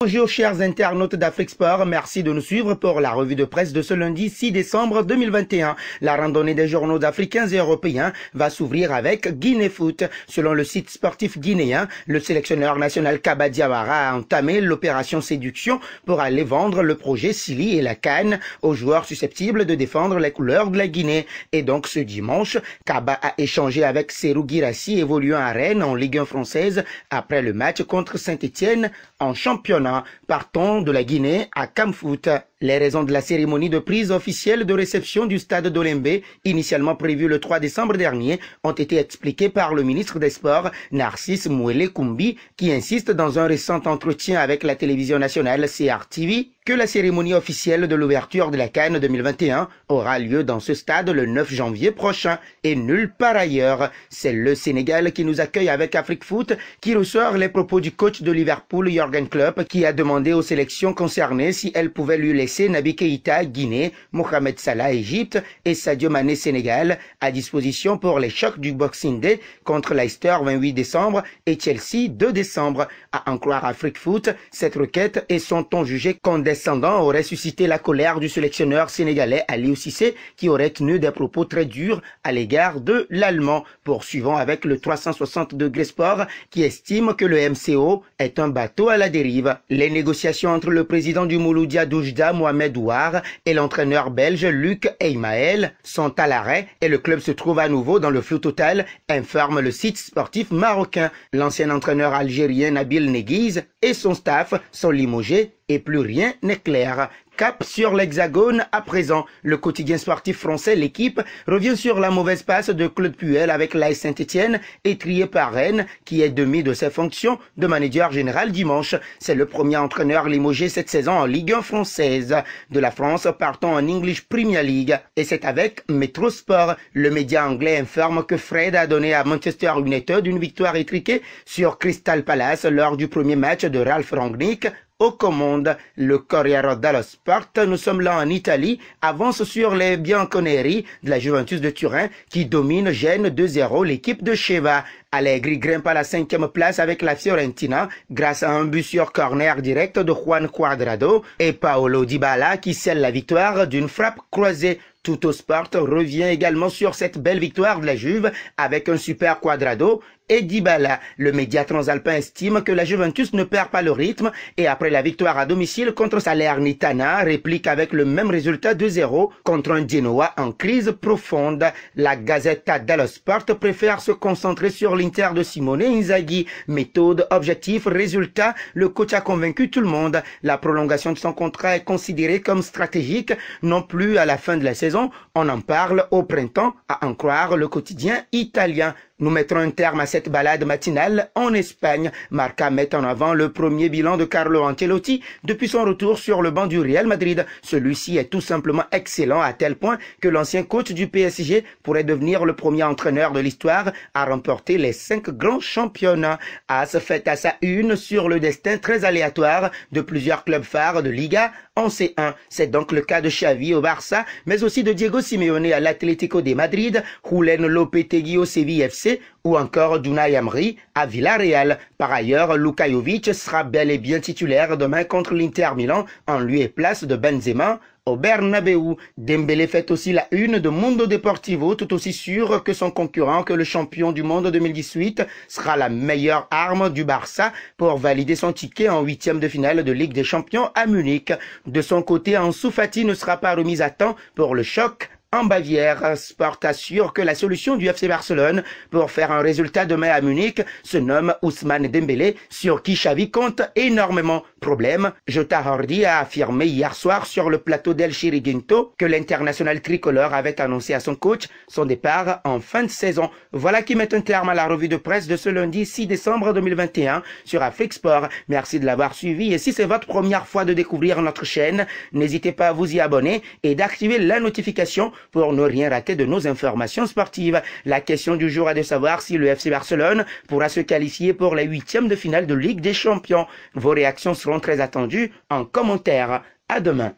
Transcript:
Bonjour chers internautes d'Afrique Sport, merci de nous suivre pour la revue de presse de ce lundi 6 décembre 2021. La randonnée des journaux africains et européens va s'ouvrir avec Guinée Foot. Selon le site sportif guinéen, le sélectionneur national Kaba Diawara a entamé l'opération séduction pour aller vendre le projet Sili et la CAN aux joueurs susceptibles de défendre les couleurs de la Guinée. Et donc ce dimanche, Kaba a échangé avec Serhou Guirassy évoluant à Rennes en Ligue 1 française après le match contre Saint-Étienne en championnat. Partons de la Guinée à Camfoot. Les raisons de la cérémonie de prise officielle de réception du stade d'Olembe, initialement prévue le 3 décembre dernier, ont été expliquées par le ministre des Sports, Narcisse Mouélé Koumbi, qui insiste dans un récent entretien avec la télévision nationale CRTV que la cérémonie officielle de l'ouverture de la CAN 2021 aura lieu dans ce stade le 9 janvier prochain et nulle part ailleurs. C'est le Sénégal qui nous accueille avec Afrique Foot qui ressort les propos du coach de Liverpool, Jürgen Klopp, qui a demandé aux sélections concernées si elles pouvaient lui laisser Naby Keïta, Guinée, Mohamed Salah, Égypte et Sadio Mané, Sénégal, à disposition pour les chocs du Boxing Day contre Leicester 28 décembre et Chelsea 2 décembre. À en croire Afrique Foot, cette requête et son ton jugé condescendant aurait suscité la colère du sélectionneur sénégalais Aliou Cissé qui aurait tenu des propos très durs à l'égard de l'Allemand. Poursuivons avec le 360 degrés sport qui estime que le MCO est un bateau à la dérive. Les négociations entre le président du Mouloudia Doujda Mohamed Ouar et l'entraîneur belge Luc Eymael sont à l'arrêt et le club se trouve à nouveau dans le flou total, informe le site sportif marocain. L'ancien entraîneur algérien Nabil Neguiz et son staff sont limogés et plus rien n'est clair. Cap sur l'Hexagone à présent. Le quotidien sportif français, l'équipe, revient sur la mauvaise passe de Claude Puel avec l'AS Saint-Étienne, étrié par Rennes, qui est démis de ses fonctions de manager général dimanche. C'est le premier entraîneur limogé cette saison en Ligue 1 française. De la France, partons en English Premier League. Et c'est avec Metro Sport. Le média anglais informe que Fred a donné à Manchester United une victoire étriquée sur Crystal Palace lors du premier match de Ralf Rangnick aux commandes. Le Corriere dello Sport, nous sommes là en Italie, avance sur les bianconeri de la Juventus de Turin qui domine Gênes 2-0 l'équipe de Cheva. Allegri grimpe à la 5e place avec la Fiorentina grâce à un but sur corner direct de Juan Cuadrado et Paolo Dybala qui scelle la victoire d'une frappe croisée. Tuttosport revient également sur cette belle victoire de la Juve avec un super Cuadrado et Dybala. Le média transalpin estime que la Juventus ne perd pas le rythme et après la victoire à domicile contre Salernitana, réplique avec le même résultat 2-0 contre un Genoa en crise profonde. La Gazzetta dello Sport préfère se concentrer sur l'Inter de Simone Inzaghi. Méthode, objectif, résultat, le coach a convaincu tout le monde. La prolongation de son contrat est considérée comme stratégique, non plus à la fin de la saison. On en parle au printemps, à en croire le quotidien italien. Nous mettrons un terme à cette balade matinale en Espagne. Marca met en avant le premier bilan de Carlo Ancelotti depuis son retour sur le banc du Real Madrid. Celui-ci est tout simplement excellent à tel point que l'ancien coach du PSG pourrait devenir le premier entraîneur de l'histoire à remporter les 5 grands championnats. AS fait à sa une sur le destin très aléatoire de plusieurs clubs phares de Liga en C1. C'est donc le cas de Xavi au Barça, mais aussi de Diego Simeone à l'Atlético de Madrid, Julen Lopetegui au Séville FC ou encore d'Unai Emery à Villarreal. Par ailleurs, Luka Jovic sera bel et bien titulaire demain contre l'Inter Milan en lieu et place de Benzema au Bernabéu. Dembélé fait aussi la une de Mundo Deportivo, tout aussi sûr que son concurrent, que le champion du monde 2018 sera la meilleure arme du Barça pour valider son ticket en 8e de finale de Ligue des Champions à Munich. De son côté, Ansu Fati ne sera pas remis à temps pour le choc en Bavière. Sport assure que la solution du FC Barcelone pour faire un résultat demain à Munich se nomme Ousmane Dembélé, sur qui Xavi compte énormément. Problème, Jota Hardy a affirmé hier soir sur le plateau d'El Chiriquinto que l'international tricolore avait annoncé à son coach son départ en fin de saison. Voilà qui met un terme à la revue de presse de ce lundi 6 décembre 2021 sur Afrique Sport. Merci de l'avoir suivi et si c'est votre première fois de découvrir notre chaîne, n'hésitez pas à vous y abonner et d'activer la notification pour ne rien rater de nos informations sportives. La question du jour est de savoir si le FC Barcelone pourra se qualifier pour les 8e de finale de Ligue des Champions. Vos réactions seront très attendues en commentaire. À demain.